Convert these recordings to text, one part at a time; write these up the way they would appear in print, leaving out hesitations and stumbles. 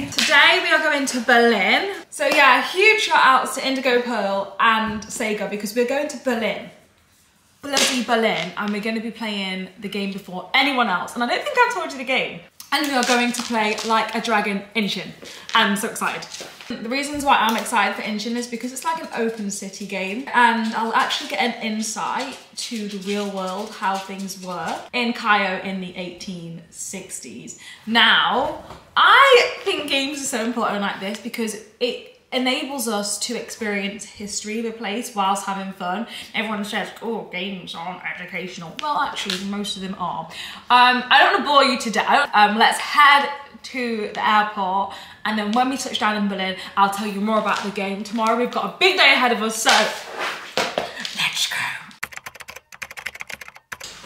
day. Today we are going to Berlin. So yeah, huge shout outs to Indigo Pearl and Sega because we're going to Berlin. Bloody Berlin, and we're going to be playing the game before anyone else. And I don't think I've told you the game. And we are going to play Like a Dragon Ishin. I'm so excited. The reasons why I'm excited for Ishin is because it's like an open city game and I'll actually get an insight to the real world, how things were in Cairo in the 1860s. Now, I think games are so important like this because it enables us to experience history of a place whilst having fun. Everyone says, oh, games aren't educational. Well, actually, most of them are. I don't want to bore you to death. Let's head to the airport, and then when we touch down in Berlin, I'll tell you more about the game. Tomorrow, we've got a big day ahead of us, so let's go.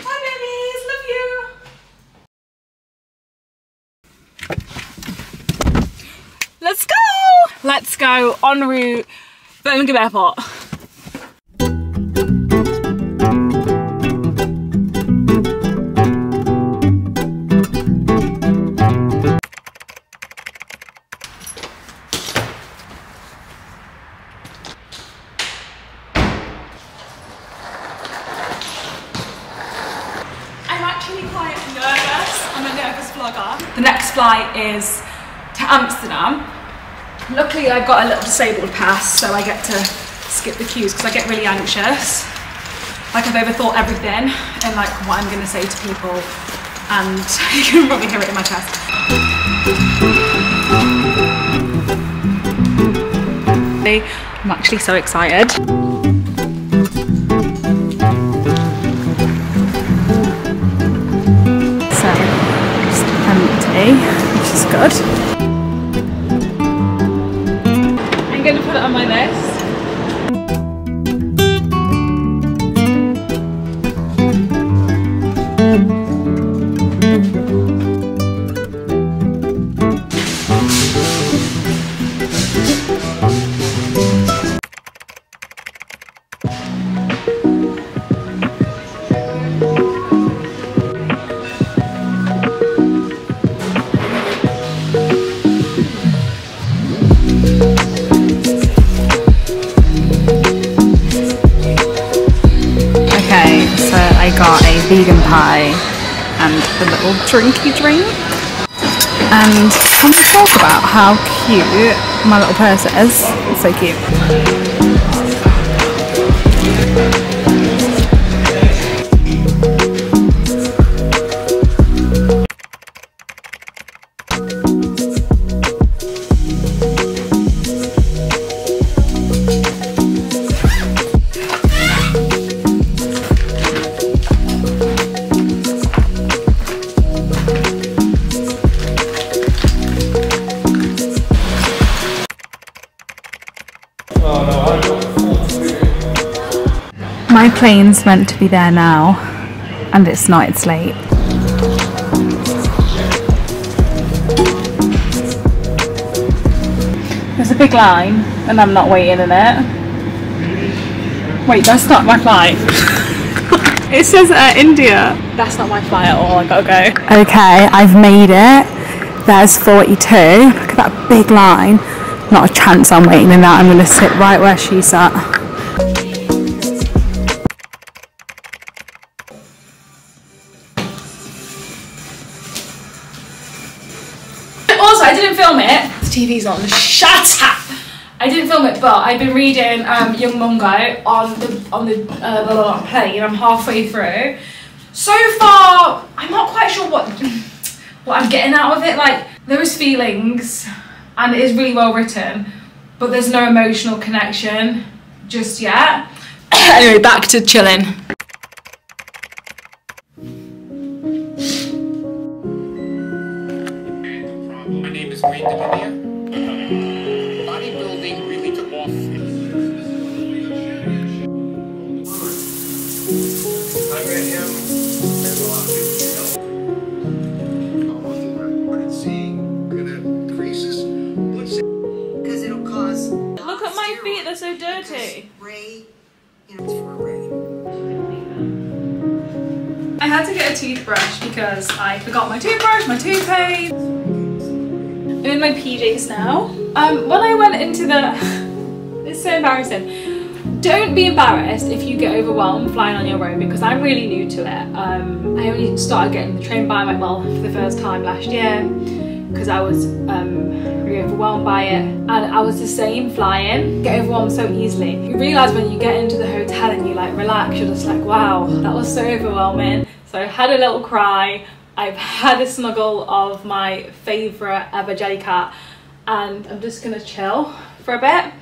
Bye, babies. Love you. Let's go! Let's go en route Birmingham Airport. I'm actually quite nervous. I'm a nervous vlogger. The next flight is to Amsterdam. Luckily I've got a little disabled pass, so I get to skip the queues because I get really anxious. Like I've overthought everything and like what I'm going to say to people, and you can probably hear it in my chest. I'm actually so excited. So, just empty, which is good. I'm going to put it on my list. I got a vegan pie and a little drinky drink, and I'm going to talk about how cute my little purse is. It's so cute. My plane's meant to be there now, and it's not, it's late. There's a big line, and I'm not waiting in it. Wait, that's not my flight. It says India. That's not my flight at all, I gotta go. Okay, I've made it. There's 42. Look at that big line. Not a chance I'm waiting in that. I'm gonna sit right where she sat. Also, I didn't film it. The TV's on. Shut up! I didn't film it, but I've been reading Young Mungo on the plane. I'm halfway through. So far, I'm not quite sure what I'm getting out of it. Like, there is feelings, and it is really well written, but there's no emotional connection just yet. Anyway, back to chilling. My name is Wayne Delia. Bodybuilding really took off. I met him, there's a lot of people but it's seeing gonna creases. Because it'll cause. Look at my feet, they're so dirty. Ray, you know, it's for Ray. I had to get a toothbrush because I forgot my toothbrush, my toothpaste. I'm in my PJs now. When I went into the... It's so embarrassing. Don't be embarrassed if you get overwhelmed flying on your own, because I'm really new to it. I only started getting the train by myself for the first time last year because I was really overwhelmed by it, and I was the same flying. Get overwhelmed so easily. You realise when you get into the hotel and you like relax, you're just like, wow, that was so overwhelming. So I had a little cry. I've had a snuggle of my favourite ever jelly cat, and I'm just gonna chill for a bit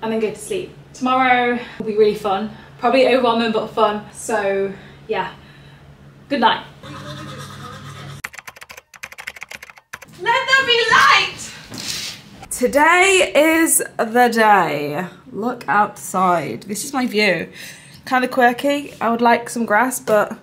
and then go to sleep. Tomorrow will be really fun, probably overwhelming but fun. So yeah, good night. Let there be light! Today is the day. Look outside. This is my view. Kind of quirky. I would like some grass, but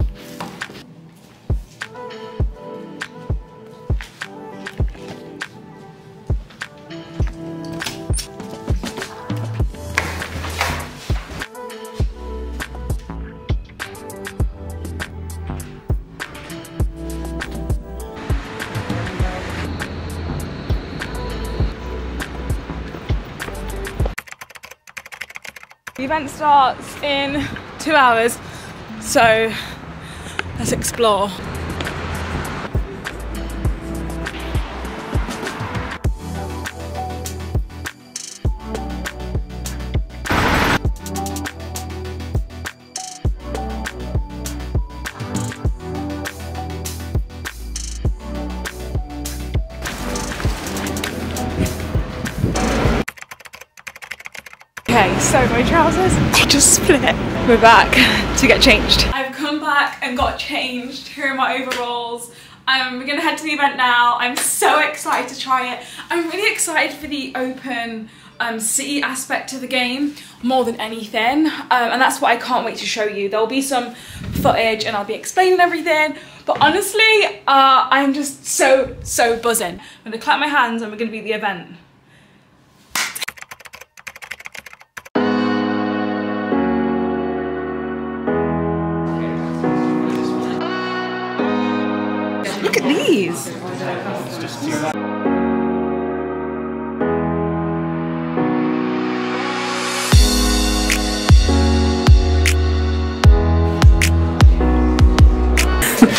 the event starts in 2 hours, so let's explore. Okay, so my trousers, they just split. We're back to get changed. I've come back and got changed. Here are my overalls. We're gonna head to the event now. I'm so excited to try it. I'm really excited for the open city aspect of the game more than anything. And that's what I can't wait to show you. There'll be some footage and I'll be explaining everything. But honestly, I'm just so buzzing. I'm gonna clap my hands and we're gonna be at the event. Look at these.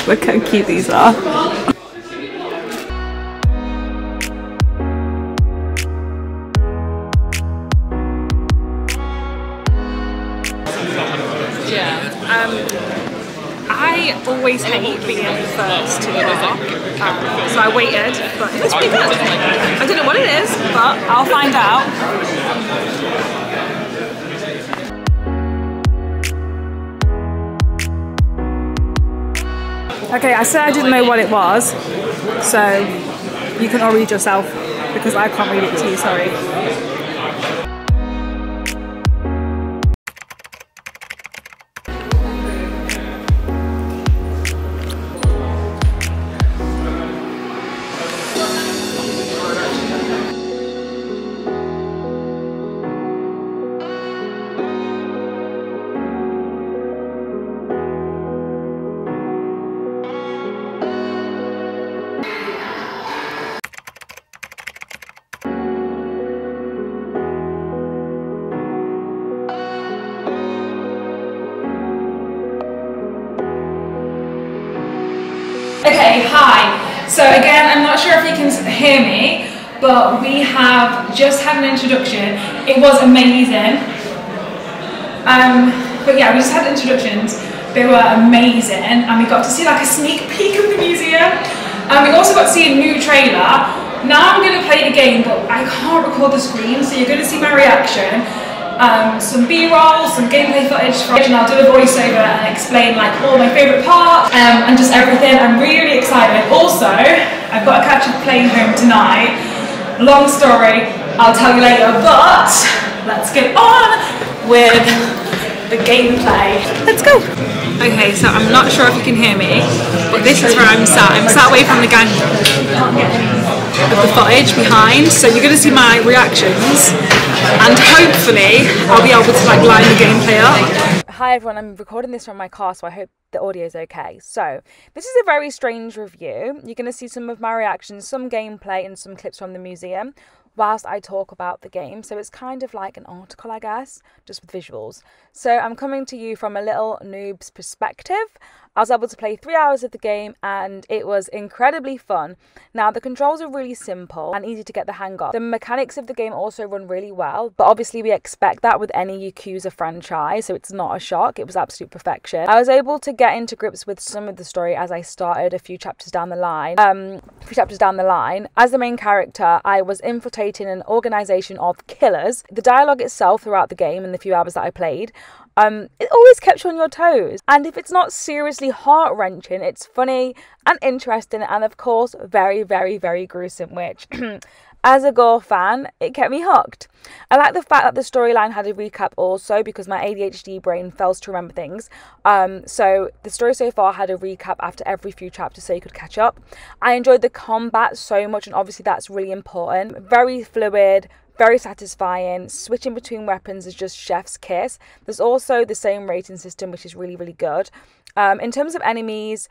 Look how cute these are. I always hate being first to the rock, so I waited, but it was pretty good. I don't know what it is, but I'll find out. Okay, I said I didn't know what it was, so you can all read yourself, because I can't read it to you, sorry. Okay, hi. So again, I'm not sure if you can hear me, but we have just had an introduction. It was amazing. But yeah, we just had introductions. They were amazing, and we got to see like a sneak peek of the museum. And we also got to see a new trailer. Now I'm going to play the game, but I can't record the screen, so you're going to see my reaction. Some B-roll, some gameplay footage, and I'll do a voiceover and explain like all my favourite parts and just everything. I'm really excited. Also, I've got to catch a plane home tonight. Long story, I'll tell you later, but let's get on with the gameplay. Let's go. Okay, so I'm not sure if you can hear me, but this is where I'm sat. I'm sat away from the gang of the footage behind, so you're going to see my reactions, and hopefully I'll be able to like line the gameplay up. Hi everyone, I'm recording this from my car, so I hope the audio is okay. So this is a very strange review. You're going to see some of my reactions, some gameplay and some clips from the museum whilst I talk about the game. So it's kind of like an article, I guess, just with visuals. So I'm coming to you from a little noob's perspective. I was able to play 3 hours of the game and it was incredibly fun. Now, the controls are really simple and easy to get the hang of. The mechanics of the game also run really well, but obviously we expect that with any Yakuza franchise, so it's not a shock. It was absolute perfection. I was able to get into grips with some of the story as I started a few chapters down the line. As the main character, I was infiltrating an organization of killers. The dialogue itself throughout the game in the few hours that I played, it always kept you on your toes. And if it's not seriously heart-wrenching, it's funny and interesting and of course very, very, very gruesome, which as a gore fan, it kept me hooked. I like the fact that the storyline had a recap also because my ADHD brain fails to remember things. So the story so far had a recap after every few chapters so you could catch up. I enjoyed the combat so much and obviously that's really important. Very fluid, very satisfying. Switching between weapons is just chef's kiss. There's also the same rating system, which is really, really good. In terms of enemies,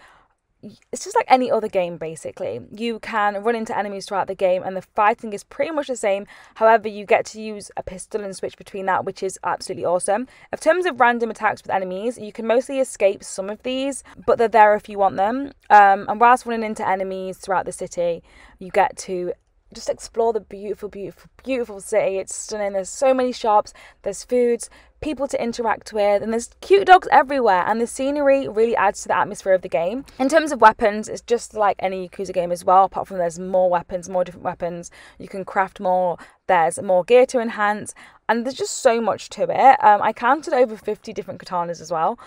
it's just like any other game basically. You can run into enemies throughout the game and the fighting is pretty much the same. However, you get to use a pistol and switch between that, which is absolutely awesome. In terms of random attacks with enemies, you can mostly escape some of these, but they're there if you want them. And whilst running into enemies throughout the city, you get to just explore the beautiful, beautiful, beautiful city. It's stunning. There's so many shops, there's foods, people to interact with, and there's cute dogs everywhere, and the scenery really adds to the atmosphere of the game. In terms of weapons, it's just like any Yakuza game as well, apart from there's more weapons, more different weapons. You can craft more, there's more gear to enhance, and there's just so much to it. I counted over 50 different katanas as well.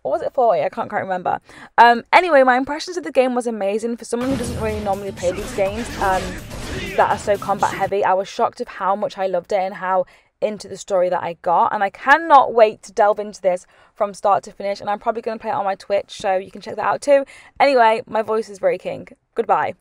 Or was it 40? I can't quite remember. Anyway, my impressions of the game was amazing. For someone who doesn't really normally play these games that are so combat heavy, I was shocked of how much I loved it and how into the story that I got, and I cannot wait to delve into this from start to finish, and I'm probably going to play it on my Twitch, so you can check that out too. Anyway, my voice is breaking. Goodbye.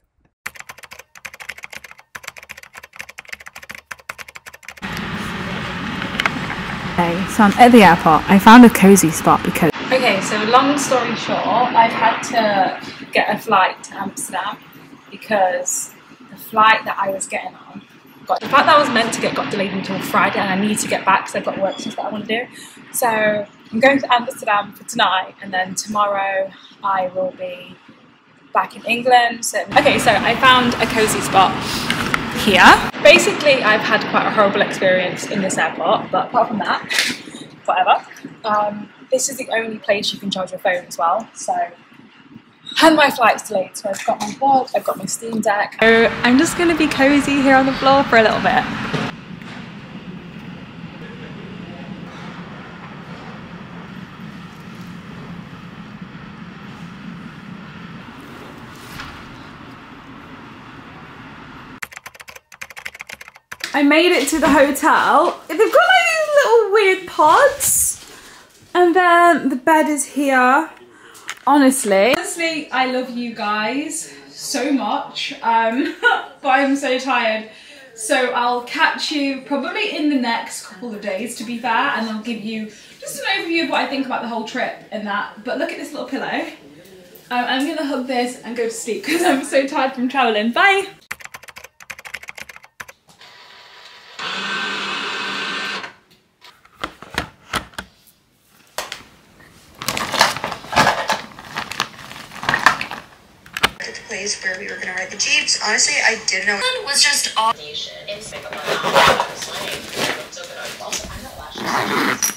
Okay, so I'm at the airport. I found a cozy spot because... Okay, so long story short, I've had to get a flight to Amsterdam because the flight that I was getting on the fact that I was meant to got delayed until Friday, and I need to get back because I've got work stuff that I want to do. So I'm going to Amsterdam for tonight, and then tomorrow I will be back in England. So okay, so I found a cozy spot here. Basically, I've had quite a horrible experience in this airport, but apart from that, whatever. This is the only place you can charge your phone as well. So. And my flight's delayed, so I've got my book, I've got my Steam Deck. So I'm just going to be cozy here on the floor for a little bit. I made it to the hotel. They've got like these little weird pods, and then the bed is here. Honestly, I love you guys so much, but I'm so tired. So I'll catch you probably in the next couple of days, to be fair, and I'll give you just an overview of what I think about the whole trip and that. But look at this little pillow. I'm gonna hug this and go to sleep because I'm so tired from traveling. Bye. Place where we were gonna ride the jeeps. Honestly, I didn't know. It was just all nation. It's makeup on.